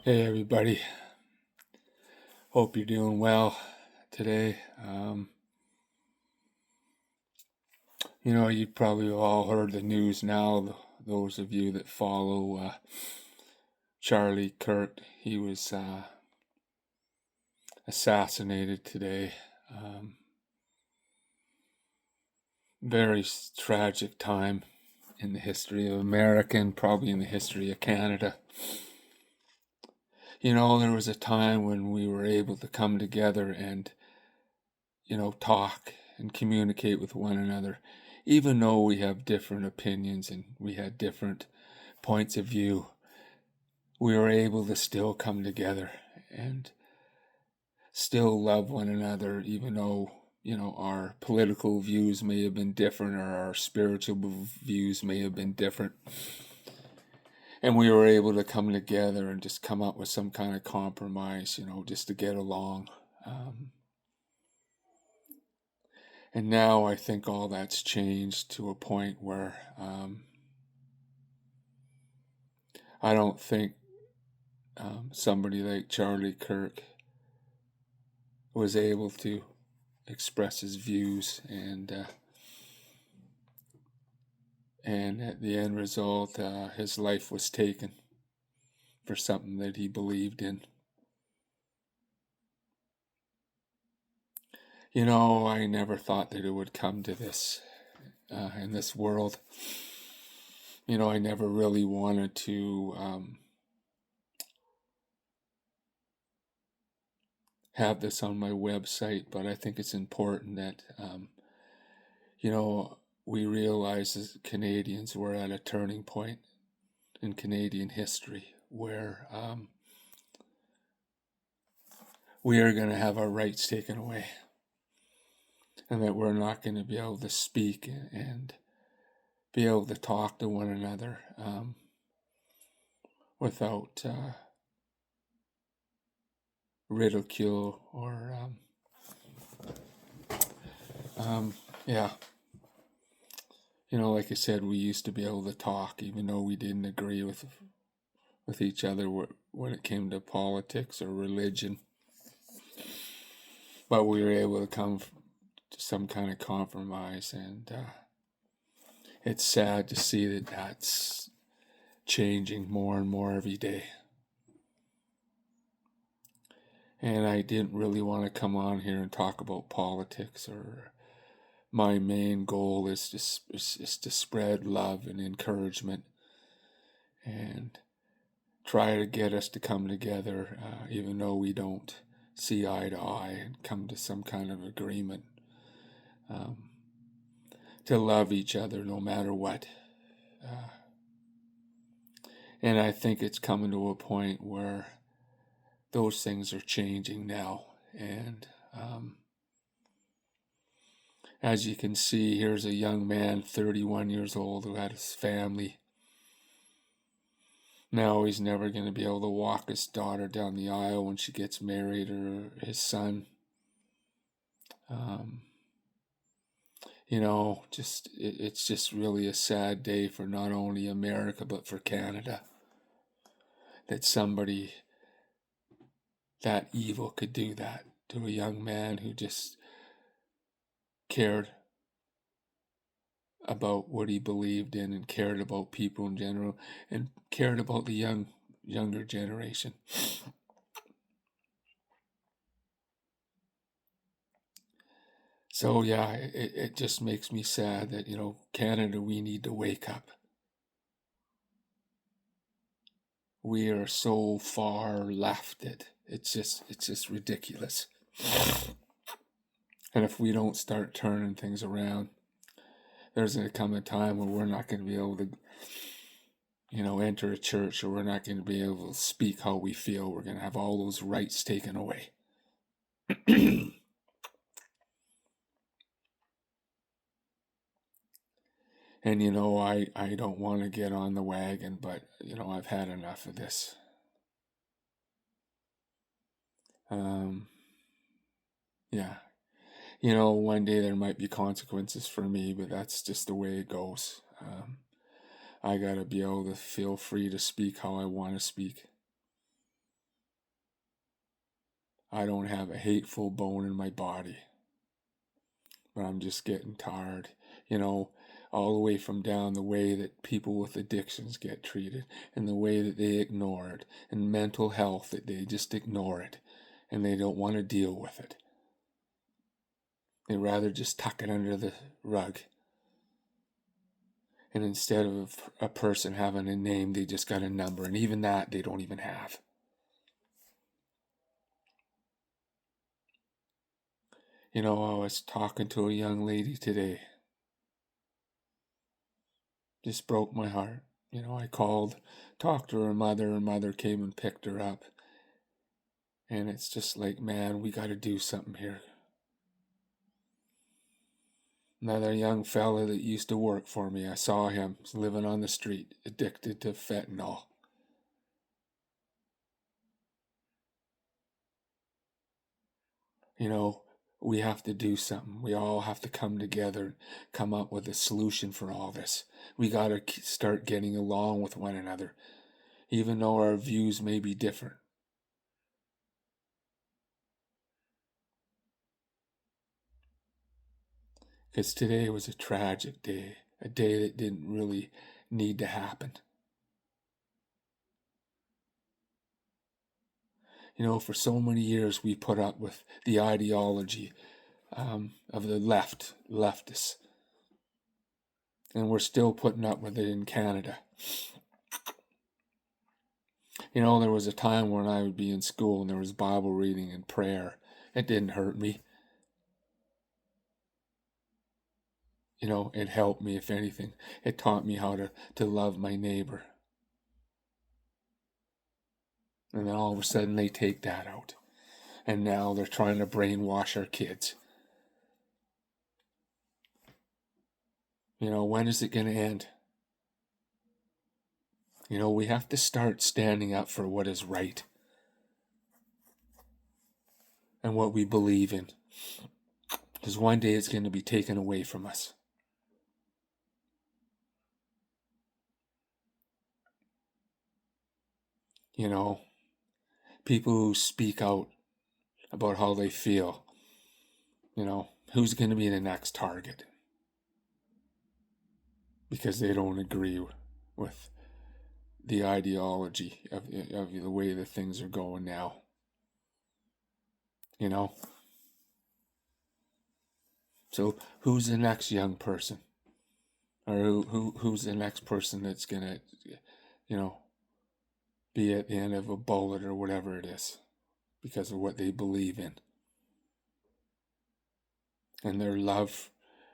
Hey everybody, hope you're doing well today. You probably all heard the news now, those of you that follow Charlie Kirk. He was assassinated today. Very tragic time in the history of America and probably in the history of Canada. There was a time when we were able to come together and talk and communicate with one another, even though we have different opinions and we had different points of view. We were able to still come together and still love one another, even though our political views may have been different or our spiritual views may have been different. And we were able to come together and just come up with some kind of compromise, just to get along. And now I think all that's changed to a point where I don't think somebody like Charlie Kirk was able to express his views, and at the end result, his life was taken for something that he believed in. I never thought that it would come to this in this world. I never really wanted to have this on my website, but I think it's important that we realize as Canadians we're at a turning point in Canadian history where we are going to have our rights taken away, and that we're not going to be able to speak and be able to talk to one another without ridicule or yeah. Like I said, we used to be able to talk even though we didn't agree with each other when it came to politics or religion. But we were able to come to some kind of compromise, and it's sad to see that that's changing more and more every day. And I didn't really want to come on here and talk about politics. Or my main goal is to spread love and encouragement and try to get us to come together, even though we don't see eye to eye, and come to some kind of agreement, to love each other no matter what. And I think it's coming to a point where those things are changing now. And as you can see, here's a young man, 31 years old, who had his family. Now he's never going to be able to walk his daughter down the aisle when she gets married, or his son. It's just really a sad day for not only America but for Canada, that somebody that evil could do that to a young man who just cared about what he believed in and cared about people in general and cared about the younger generation. So yeah, it just makes me sad that, Canada, we need to wake up. We are so far left that it's just ridiculous. And if we don't start turning things around, there's going to come a time where we're not going to be able to, enter a church, or we're not going to be able to speak how we feel. We're going to have all those rights taken away. And I don't want to get on the wagon, but I've had enough of this. Yeah. One day there might be consequences for me, but that's just the way it goes. I gotta be able to feel free to speak how I want to speak. I don't have a hateful bone in my body, but I'm just getting tired. You know, all the way from down the way that people with addictions get treated, and the way that they ignore it, and mental health, that they just ignore it, and they don't want to deal with it. They rather just tuck it under the rug. And instead of a person having a name, they just got a number, and even that they don't even have. You know, I was talking to a young lady today. Just broke my heart. You know, I called, talked to her mother came and picked her up. And it's just like, man, we got to do something here. Another young fella that used to work for me, I saw him living on the street, addicted to fentanyl. You know, we have to do something. We all have to come together and come up with a solution for all this. We got to start getting along with one another, even though our views may be different. Because today was a tragic day, a day that didn't really need to happen. You know, for so many years we put up with the ideology of the leftists, and we're still putting up with it in Canada. You know, there was a time when I would be in school and there was Bible reading and prayer. It didn't hurt me. You know, it helped me, if anything. It taught me how to love my neighbor. And then all of a sudden they take that out. And now they're trying to brainwash our kids. You know, when is it going to end? You know, we have to start standing up for what is right and what we believe in. Because one day it's going to be taken away from us. You know, people who speak out about how they feel, you know, who's going to be the next target? Because they don't agree with the ideology of the way that things are going now. You know? So who's the next young person? Or who's the next person that's going to, you know, be at the end of a bullet or whatever it is because of what they believe in and their love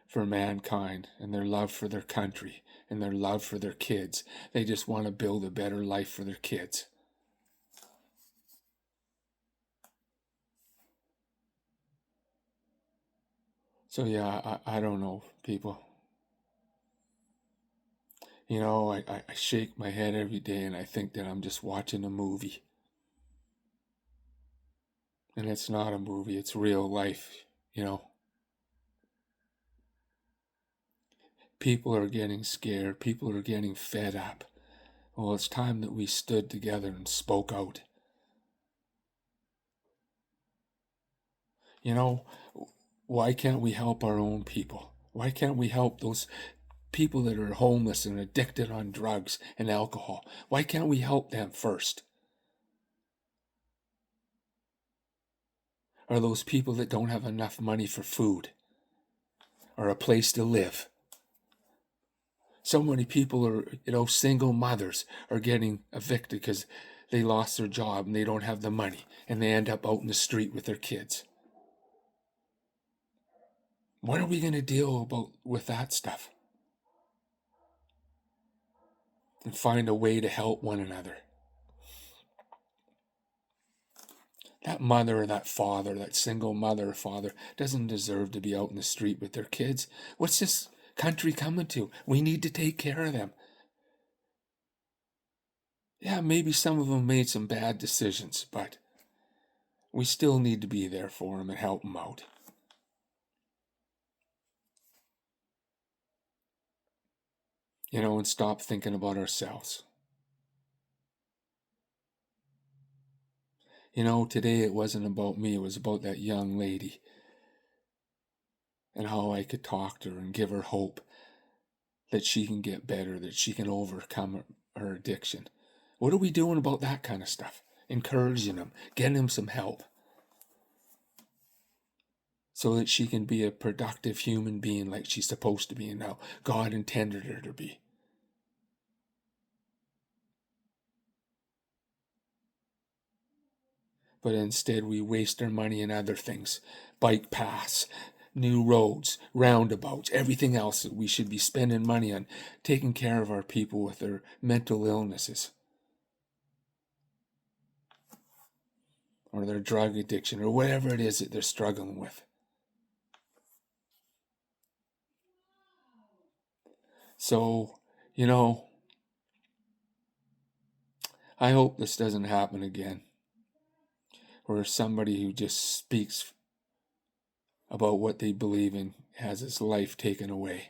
for mankind and their love for their country and their love for their kids. They just want to build a better life for their kids. So yeah, I don't know, people. You know, I shake my head every day and I think that I'm just watching a movie. And it's not a movie, it's real life, you know. People are getting scared, people are getting fed up. Well, it's time that we stood together and spoke out. You know, why can't we help our own people? Why can't we help those people that are homeless and addicted on drugs and alcohol? Why can't we help them first? Or those people that don't have enough money for food or a place to live? So many people are, you know, single mothers are getting evicted because they lost their job and they don't have the money and they end up out in the street with their kids. When are we going to deal with that stuff? And find a way to help one another. That mother or that father, that single mother or father, doesn't deserve to be out in the street with their kids. What's this country coming to? We need to take care of them. Yeah, maybe some of them made some bad decisions, but we still need to be there for them and help them out. You know, and stop thinking about ourselves. Today it wasn't about me, it was about that young lady and how I could talk to her and give her hope that she can get better, that she can overcome her addiction. What are we doing about that kind of stuff? Encouraging them, getting them some help so that she can be a productive human being like she's supposed to be and how God intended her to be. But instead we waste our money in other things. Bike paths, new roads, roundabouts, everything else that we should be spending money on, taking care of our people with their mental illnesses or their drug addiction or whatever it is that they're struggling with. So, I hope this doesn't happen again, where somebody who just speaks about what they believe in has his life taken away.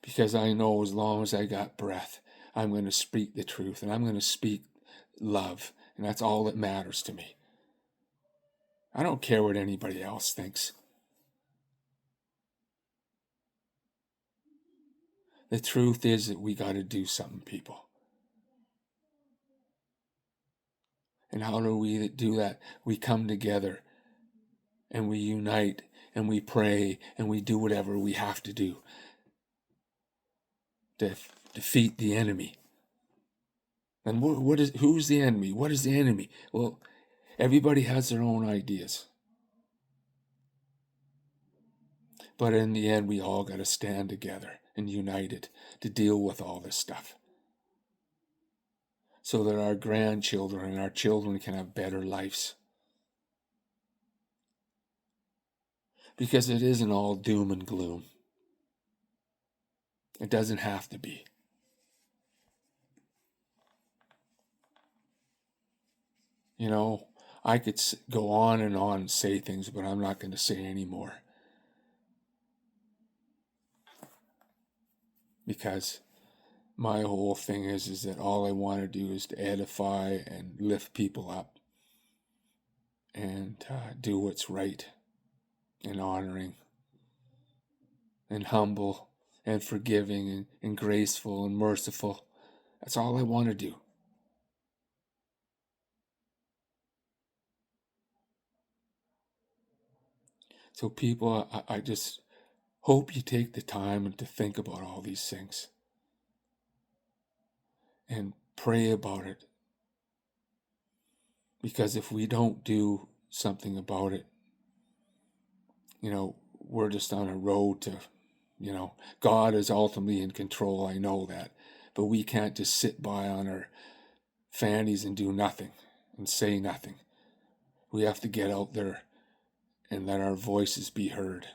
Because I know as long as I got breath, I'm going to speak the truth and I'm going to speak love. And that's all that matters to me. I don't care what anybody else thinks. The truth is that we got to do something, people. And how do we do that? We come together and we unite and we pray and we do whatever we have to do to defeat the enemy. And who's the enemy? What is the enemy? Well, everybody has their own ideas. But in the end, we all got to stand together and united to deal with all this stuff, so that our grandchildren and our children can have better lives. Because it isn't all doom and gloom. It doesn't have to be. I could go on and say things, but I'm not going to say anymore. Because my whole thing is that all I want to do is to edify and lift people up and do what's right and honoring and humble and forgiving and graceful and merciful. That's all I want to do. So people, I just hope you take the time to think about all these things and pray about it. Because if we don't do something about it, we're just on a road to, God is ultimately in control. I know that. But we can't just sit by on our fannies and do nothing and say nothing. We have to get out there and let our voices be heard.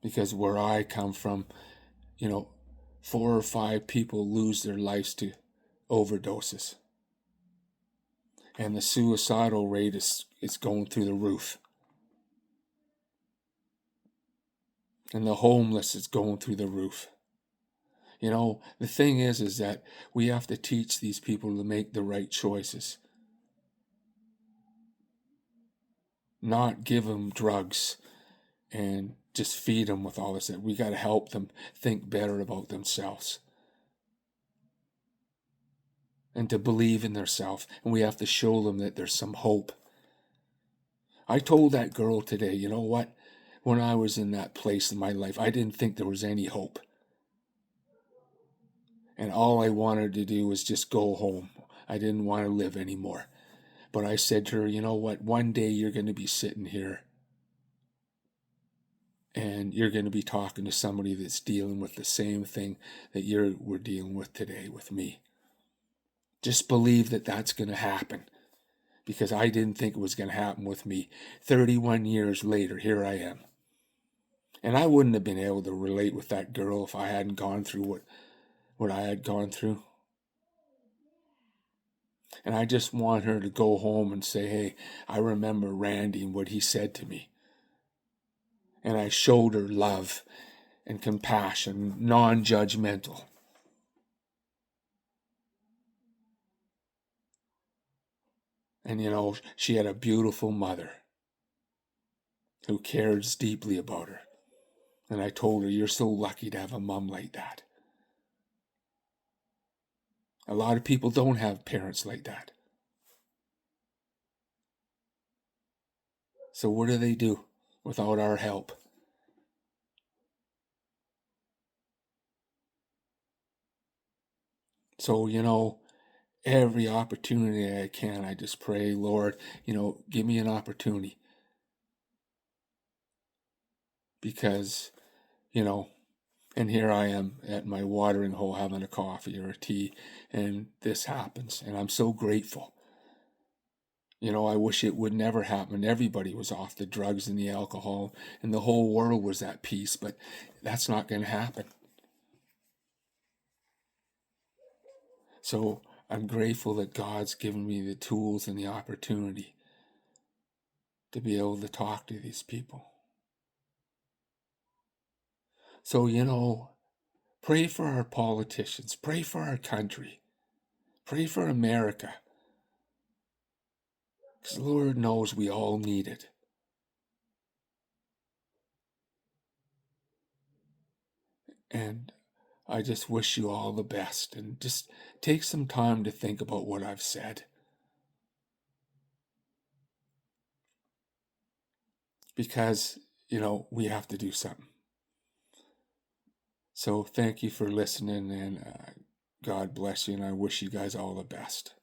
Because where I come from, 4 or 5 people lose their lives to overdoses. And the suicidal rate is going through the roof. And the homeless is going through the roof. The thing is that we have to teach these people to make the right choices. Not give them drugs and just feed them with all this. We got to help them think better about themselves and to believe in themselves. And we have to show them that there's some hope. I told that girl today, you know what? When I was in that place in my life, I didn't think there was any hope. And all I wanted to do was just go home. I didn't want to live anymore. But I said to her, you know what? One day you're going to be sitting here and you're going to be talking to somebody that's dealing with the same thing that we're dealing with today with me. Just believe that that's going to happen, because I didn't think it was going to happen with me. 31 years later, here I am. And I wouldn't have been able to relate with that girl if I hadn't gone through what I had gone through. And I just want her to go home and say, hey, I remember Randy and what he said to me. And I showed her love. and compassion, non-judgmental. And she had a beautiful mother who cares deeply about her. And I told her, you're so lucky to have a mom like that. A lot of people don't have parents like that. So what do they do without our help? So, every opportunity I can, I just pray, Lord, give me an opportunity. Because, and here I am at my watering hole having a coffee or a tea, and this happens, and I'm so grateful. I wish it would never happen. Everybody was off the drugs and the alcohol, and the whole world was at peace, but that's not going to happen. So I'm grateful that God's given me the tools and the opportunity to be able to talk to these people. So, pray for our politicians, pray for our country, pray for America. Because the Lord knows we all need it. And I just wish you all the best, and just take some time to think about what I've said. Because, we have to do something. So thank you for listening, and God bless you, and I wish you guys all the best.